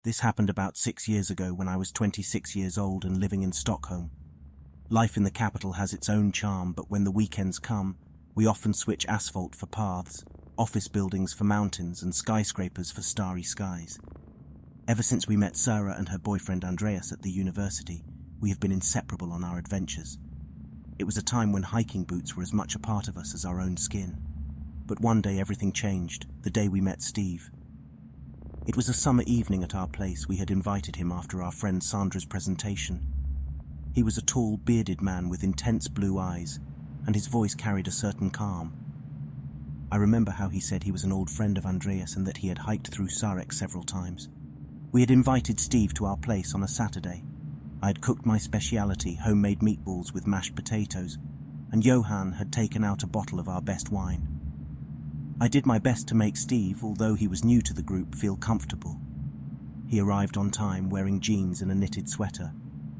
This happened about 6 years ago when I was 26 years old and living in Stockholm. Life in the capital has its own charm, but when the weekends come, we often switch asphalt for paths, office buildings for mountains, and skyscrapers for starry skies. Ever since we met Sarah and her boyfriend Andreas at the university, we have been inseparable on our adventures. It was a time when hiking boots were as much a part of us as our own skin. But one day everything changed, the day we met Steve. It was a summer evening at our place. We had invited him after our friend Sandra's presentation. He was a tall, bearded man with intense blue eyes, and his voice carried a certain calm. I remember how he said he was an old friend of Andreas and that he had hiked through Sarek several times. We had invited Steve to our place on a Saturday. I had cooked my speciality, homemade meatballs with mashed potatoes, and Johan had taken out a bottle of our best wine. I did my best to make Steve, although he was new to the group, feel comfortable. He arrived on time, wearing jeans and a knitted sweater.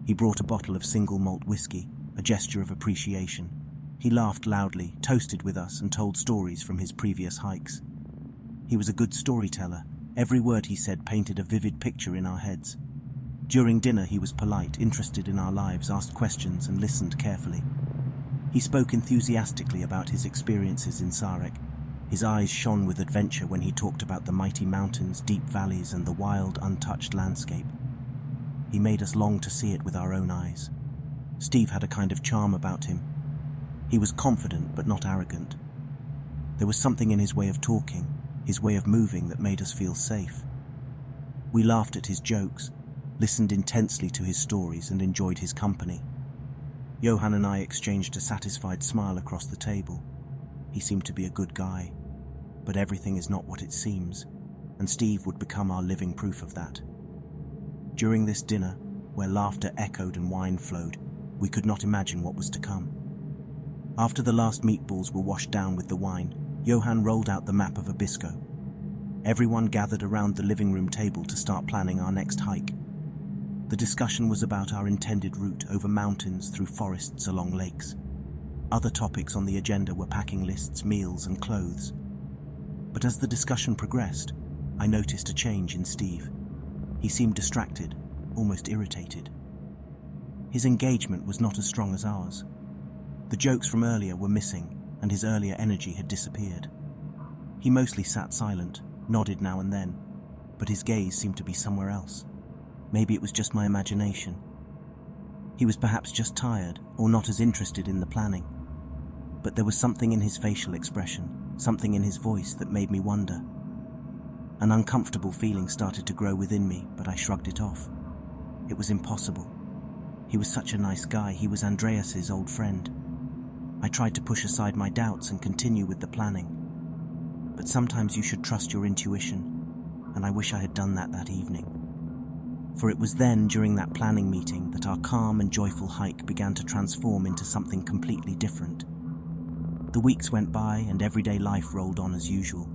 He brought a bottle of single malt whiskey, a gesture of appreciation. He laughed loudly, toasted with us, and told stories from his previous hikes. He was a good storyteller. Every word he said painted a vivid picture in our heads. During dinner he was polite, interested in our lives, asked questions and listened carefully. He spoke enthusiastically about his experiences in Sarek. His eyes shone with adventure when he talked about the mighty mountains, deep valleys, and the wild, untouched landscape. He made us long to see it with our own eyes. Steve had a kind of charm about him. He was confident but not arrogant. There was something in his way of talking, his way of moving, that made us feel safe. We laughed at his jokes, listened intensely to his stories, and enjoyed his company. Johan and I exchanged a satisfied smile across the table. He seemed to be a good guy, but everything is not what it seems, and Steve would become our living proof of that. During this dinner, where laughter echoed and wine flowed, we could not imagine what was to come. After the last meatballs were washed down with the wine, Johan rolled out the map of Abisko. Everyone gathered around the living room table to start planning our next hike. The discussion was about our intended route over mountains, through forests, along lakes. Other topics on the agenda were packing lists, meals, and clothes. But as the discussion progressed, I noticed a change in Steve. He seemed distracted, almost irritated. His engagement was not as strong as ours. The jokes from earlier were missing, and his earlier energy had disappeared. He mostly sat silent, nodded now and then, but his gaze seemed to be somewhere else. Maybe it was just my imagination. He was perhaps just tired, or not as interested in the planning. But there was something in his facial expression, something in his voice that made me wonder. An uncomfortable feeling started to grow within me, but I shrugged it off. It was impossible. He was such a nice guy. He was Andreas's old friend. I tried to push aside my doubts and continue with the planning. But sometimes you should trust your intuition, and I wish I had done that evening. For it was then, during that planning meeting, that our calm and joyful hike began to transform into something completely different. The weeks went by and everyday life rolled on as usual.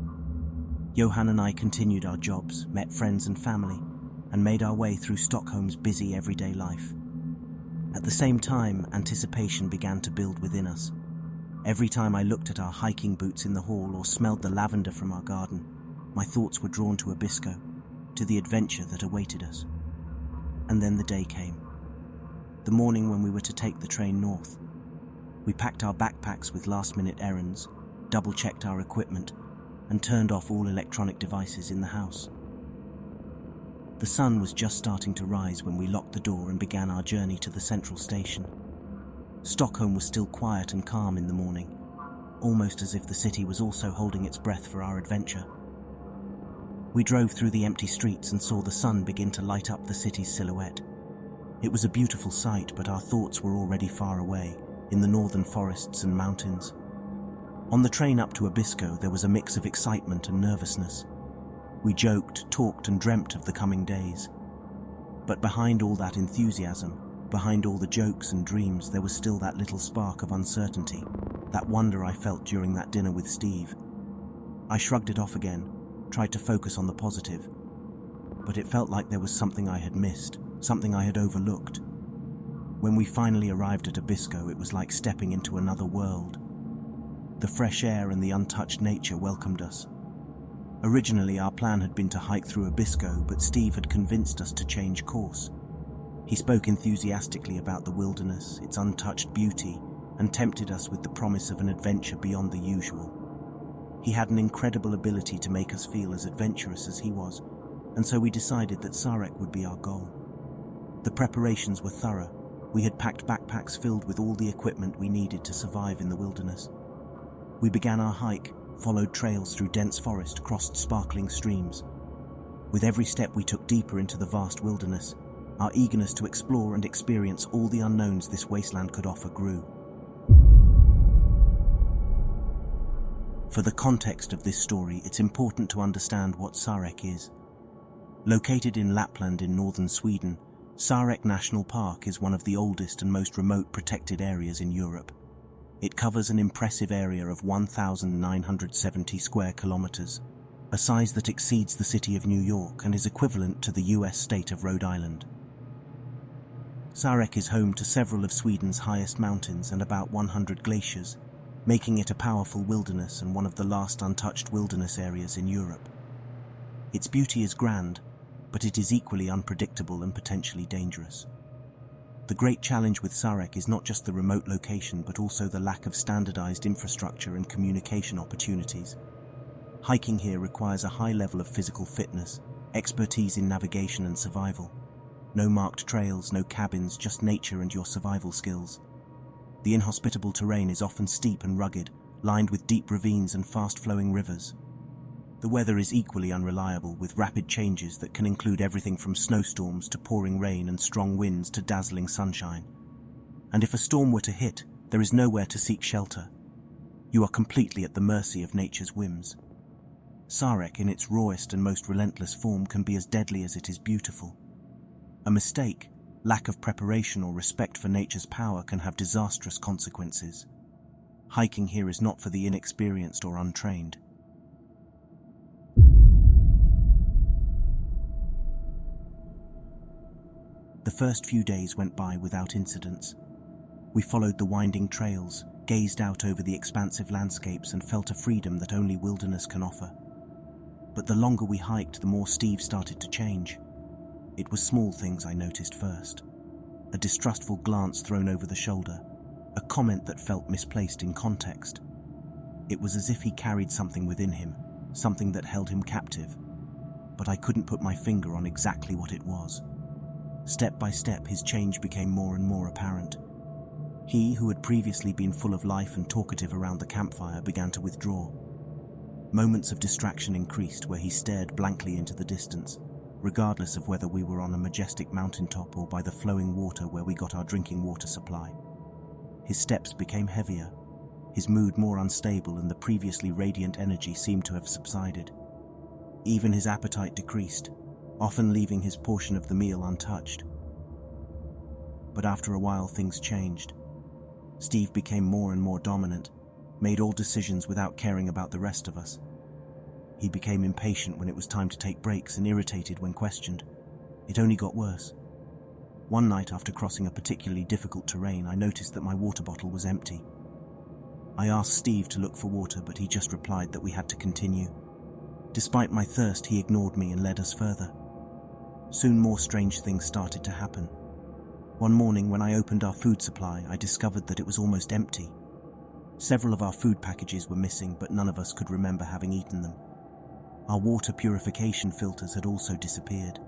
Johan and I continued our jobs, met friends and family, and made our way through Stockholm's busy everyday life. At the same time, anticipation began to build within us. Every time I looked at our hiking boots in the hall or smelled the lavender from our garden, my thoughts were drawn to Abisko, to the adventure that awaited us. And then the day came. The morning when we were to take the train north. We packed our backpacks with last-minute errands, double-checked our equipment, and turned off all electronic devices in the house. The sun was just starting to rise when we locked the door and began our journey to the central station. Stockholm was still quiet and calm in the morning, almost as if the city was also holding its breath for our adventure. We drove through the empty streets and saw the sun begin to light up the city's silhouette. It was a beautiful sight, but our thoughts were already far away, in the northern forests and mountains. On the train up to Abisko, there was a mix of excitement and nervousness. We joked, talked, and dreamt of the coming days. But behind all that enthusiasm, behind all the jokes and dreams, there was still that little spark of uncertainty, that wonder I felt during that dinner with Steve. I shrugged it off again, tried to focus on the positive, but it felt like there was something I had missed, something I had overlooked. When we finally arrived at Abisko, it was like stepping into another world. The fresh air and the untouched nature welcomed us. Originally, our plan had been to hike through Abisko, but Steve had convinced us to change course. He spoke enthusiastically about the wilderness, its untouched beauty, and tempted us with the promise of an adventure beyond the usual. He had an incredible ability to make us feel as adventurous as he was, and so we decided that Sarek would be our goal. The preparations were thorough. We had packed backpacks filled with all the equipment we needed to survive in the wilderness. We began our hike, followed trails through dense forest, crossed sparkling streams. With every step we took deeper into the vast wilderness, our eagerness to explore and experience all the unknowns this wasteland could offer grew. For the context of this story, it's important to understand what Sarek is. Located in Lapland in northern Sweden, Sarek National Park is one of the oldest and most remote protected areas in Europe. It covers an impressive area of 1,970 square kilometers, a size that exceeds the city of New York and is equivalent to the US state of Rhode Island. Sarek is home to several of Sweden's highest mountains and about 100 glaciers, making it a powerful wilderness and one of the last untouched wilderness areas in Europe. Its beauty is grand, but it is equally unpredictable and potentially dangerous. The great challenge with Sarek is not just the remote location, but also the lack of standardized infrastructure and communication opportunities. Hiking here requires a high level of physical fitness, expertise in navigation and survival. No marked trails, no cabins, just nature and your survival skills. The inhospitable terrain is often steep and rugged, lined with deep ravines and fast-flowing rivers. The weather is equally unreliable, with rapid changes that can include everything from snowstorms to pouring rain and strong winds to dazzling sunshine. And if a storm were to hit, there is nowhere to seek shelter. You are completely at the mercy of nature's whims. Sarek, in its rawest and most relentless form, can be as deadly as it is beautiful. A mistake, lack of preparation or respect for nature's power can have disastrous consequences. Hiking here is not for the inexperienced or untrained. The first few days went by without incidents. We followed the winding trails, gazed out over the expansive landscapes, and felt a freedom that only wilderness can offer. But the longer we hiked, the more Steve started to change. It was small things I noticed first. A distrustful glance thrown over the shoulder, a comment that felt misplaced in context. It was as if he carried something within him, something that held him captive. But I couldn't put my finger on exactly what it was. Step by step, his change became more and more apparent. He, who had previously been full of life and talkative around the campfire, began to withdraw. Moments of distraction increased, where he stared blankly into the distance, regardless of whether we were on a majestic mountaintop or by the flowing water where we got our drinking water supply. His steps became heavier, his mood more unstable, and the previously radiant energy seemed to have subsided. Even his appetite decreased, often leaving his portion of the meal untouched. But after a while, things changed. Steve became more and more dominant, made all decisions without caring about the rest of us. He became impatient when it was time to take breaks and irritated when questioned. It only got worse. One night, after crossing a particularly difficult terrain, I noticed that my water bottle was empty. I asked Steve to look for water, but he just replied that we had to continue. Despite my thirst, he ignored me and led us further. Soon more strange things started to happen. One morning, when I opened our food supply, I discovered that it was almost empty. Several of our food packages were missing, but none of us could remember having eaten them. Our water purification filters had also disappeared.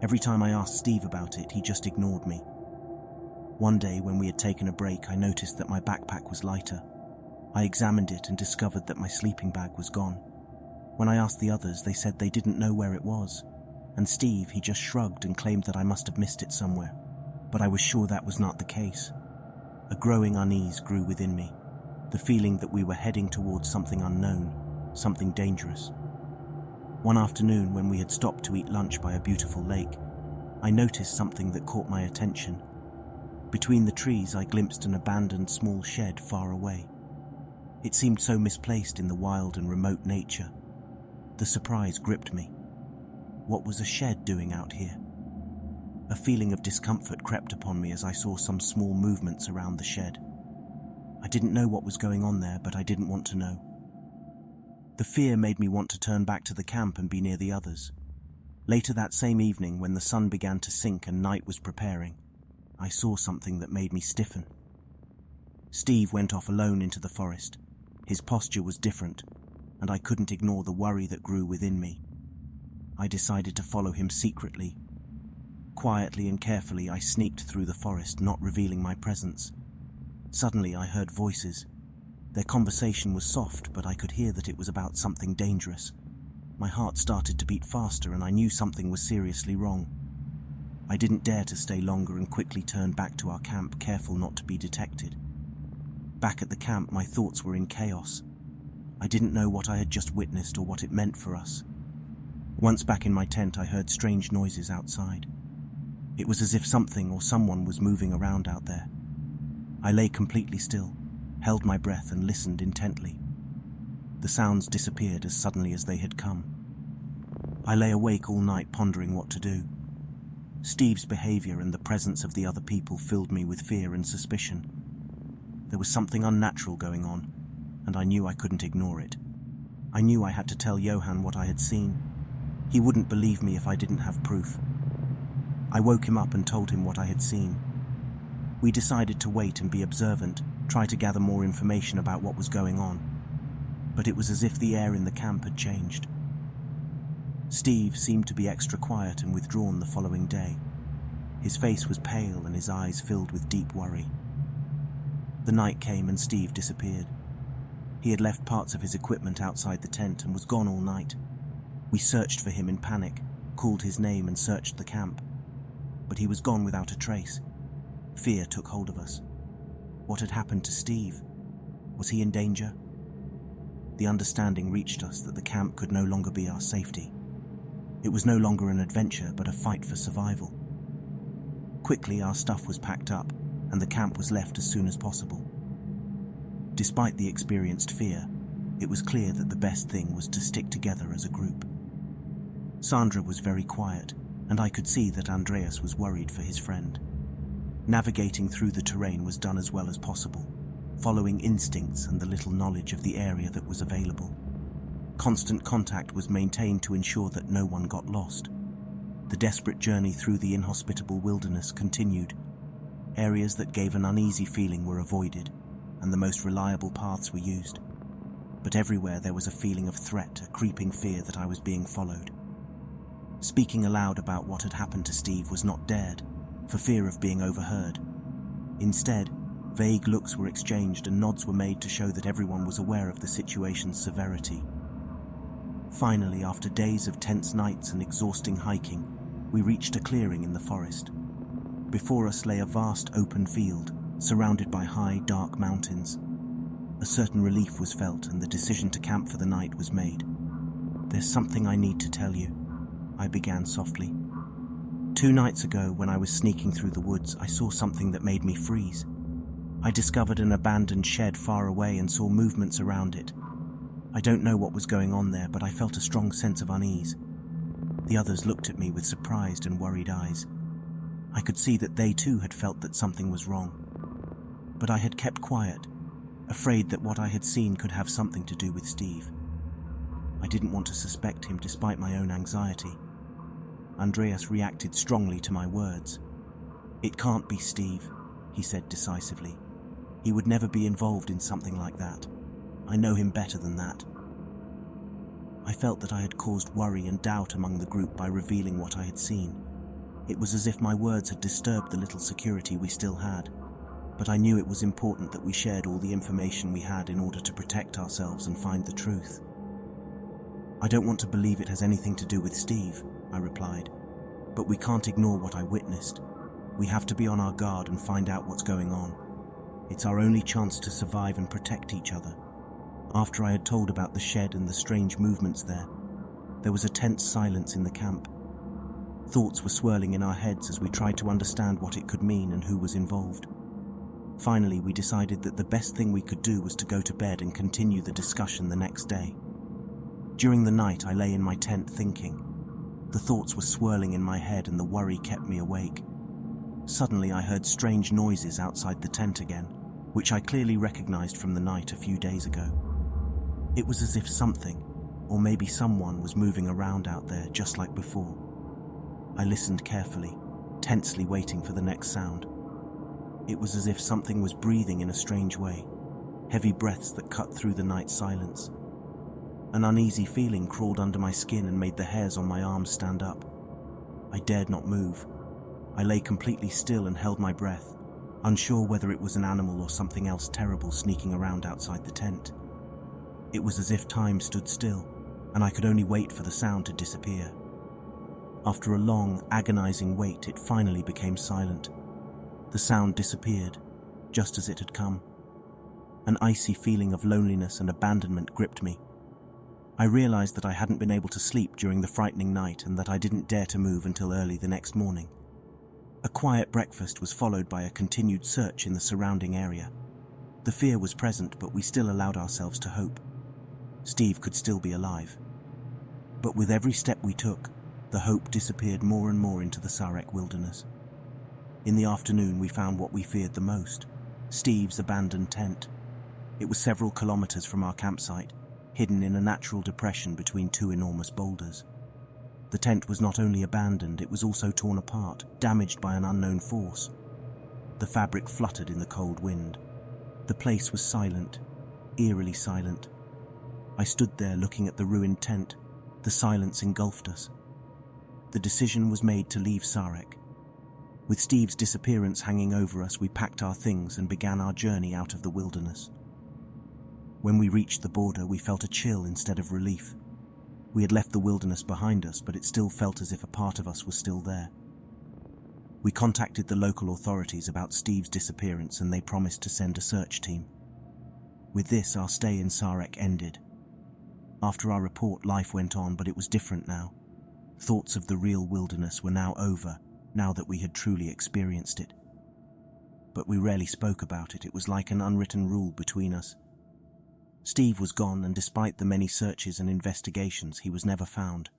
Every time I asked Steve about it, he just ignored me. One day, when we had taken a break, I noticed that my backpack was lighter. I examined it and discovered that my sleeping bag was gone. When I asked the others, they said they didn't know where it was. And Steve, he just shrugged and claimed that I must have missed it somewhere. But I was sure that was not the case. A growing unease grew within me, the feeling that we were heading towards something unknown, something dangerous. One afternoon, when we had stopped to eat lunch by a beautiful lake, I noticed something that caught my attention. Between the trees, I glimpsed an abandoned small shed far away. It seemed so misplaced in the wild and remote nature. The surprise gripped me. What was a shed doing out here? A feeling of discomfort crept upon me as I saw some small movements around the shed. I didn't know what was going on there, but I didn't want to know. The fear made me want to turn back to the camp and be near the others. Later that same evening, when the sun began to sink and night was preparing, I saw something that made me stiffen. Steve went off alone into the forest. His posture was different, and I couldn't ignore the worry that grew within me. I decided to follow him secretly. Quietly and carefully, I sneaked through the forest, not revealing my presence. Suddenly, I heard voices. Their conversation was soft, but I could hear that it was about something dangerous. My heart started to beat faster, and I knew something was seriously wrong. I didn't dare to stay longer and quickly turned back to our camp, careful not to be detected. Back at the camp, my thoughts were in chaos. I didn't know what I had just witnessed or what it meant for us. Once back in my tent, I heard strange noises outside. It was as if something or someone was moving around out there. I lay completely still, held my breath and listened intently. The sounds disappeared as suddenly as they had come. I lay awake all night pondering what to do. Steve's behavior and the presence of the other people filled me with fear and suspicion. There was something unnatural going on, and I knew I couldn't ignore it. I knew I had to tell Johan what I had seen. He wouldn't believe me if I didn't have proof. I woke him up and told him what I had seen. We decided to wait and be observant, try to gather more information about what was going on. But it was as if the air in the camp had changed. Steve seemed to be extra quiet and withdrawn the following day. His face was pale and his eyes filled with deep worry. The night came and Steve disappeared. He had left parts of his equipment outside the tent and was gone all night. We searched for him in panic, called his name and searched the camp. But he was gone without a trace. Fear took hold of us. What had happened to Steve? Was he in danger? The understanding reached us that the camp could no longer be our safety. It was no longer an adventure, but a fight for survival. Quickly, our stuff was packed up, and the camp was left as soon as possible. Despite the experienced fear, it was clear that the best thing was to stick together as a group. Sandra was very quiet, and I could see that Andreas was worried for his friend. Navigating through the terrain was done as well as possible, following instincts and the little knowledge of the area that was available. Constant contact was maintained to ensure that no one got lost. The desperate journey through the inhospitable wilderness continued. Areas that gave an uneasy feeling were avoided, and the most reliable paths were used. But everywhere there was a feeling of threat, a creeping fear that I was being followed. Speaking aloud about what had happened to Steve was not dared, for fear of being overheard. Instead, vague looks were exchanged and nods were made to show that everyone was aware of the situation's severity. Finally, after days of tense nights and exhausting hiking, we reached a clearing in the forest. Before us lay a vast open field, surrounded by high, dark mountains. A certain relief was felt, and the decision to camp for the night was made. "There's something I need to tell you," I began softly. "2 nights ago, when I was sneaking through the woods, I saw something that made me freeze. I discovered an abandoned shed far away and saw movements around it. I don't know what was going on there, but I felt a strong sense of unease." The others looked at me with surprised and worried eyes. I could see that they too had felt that something was wrong. But I had kept quiet, afraid that what I had seen could have something to do with Steve. I didn't want to suspect him despite my own anxiety. Andreas reacted strongly to my words. "It can't be Steve," he said decisively. "He would never be involved in something like that. I know him better than that." I felt that I had caused worry and doubt among the group by revealing what I had seen. It was as if my words had disturbed the little security we still had, but I knew it was important that we shared all the information we had in order to protect ourselves and find the truth. "I don't want to believe it has anything to do with Steve," I replied, "but we can't ignore what I witnessed. We have to be on our guard and find out what's going on. It's our only chance to survive and protect each other." After I had told about the shed and the strange movements there was a tense silence in the camp. Thoughts were swirling in our heads as we tried to understand what it could mean and who was involved. Finally, we decided that the best thing we could do was to go to bed and continue the discussion the next day. During the night, I lay in my tent thinking. The thoughts were swirling in my head and the worry kept me awake. Suddenly, I heard strange noises outside the tent again, which I clearly recognized from the night a few days ago. It was as if something, or maybe someone, was moving around out there just like before. I listened carefully, tensely waiting for the next sound. It was as if something was breathing in a strange way, heavy breaths that cut through the night silence. An uneasy feeling crawled under my skin and made the hairs on my arms stand up. I dared not move. I lay completely still and held my breath, unsure whether it was an animal or something else terrible sneaking around outside the tent. It was as if time stood still, and I could only wait for the sound to disappear. After a long, agonizing wait, it finally became silent. The sound disappeared, just as it had come. An icy feeling of loneliness and abandonment gripped me. I realized that I hadn't been able to sleep during the frightening night and that I didn't dare to move until early the next morning. A quiet breakfast was followed by a continued search in the surrounding area. The fear was present, but we still allowed ourselves to hope. Steve could still be alive. But with every step we took, the hope disappeared more and more into the Sarek wilderness. In the afternoon, we found what we feared the most: Steve's abandoned tent. It was several kilometers from our campsite, hidden in a natural depression between two enormous boulders. The tent was not only abandoned, it was also torn apart, damaged by an unknown force. The fabric fluttered in the cold wind. The place was silent, eerily silent. I stood there looking at the ruined tent. The silence engulfed us. The decision was made to leave Sarek. With Steve's disappearance hanging over us, we packed our things and began our journey out of the wilderness. When we reached the border, we felt a chill instead of relief. We had left the wilderness behind us, but it still felt as if a part of us was still there. We contacted the local authorities about Steve's disappearance, and they promised to send a search team. With this, our stay in Sarek ended. After our report, life went on, but it was different now. Thoughts of the real wilderness were now over, now that we had truly experienced it. But we rarely spoke about it. It was like an unwritten rule between us. Steve was gone, and despite the many searches and investigations, he was never found.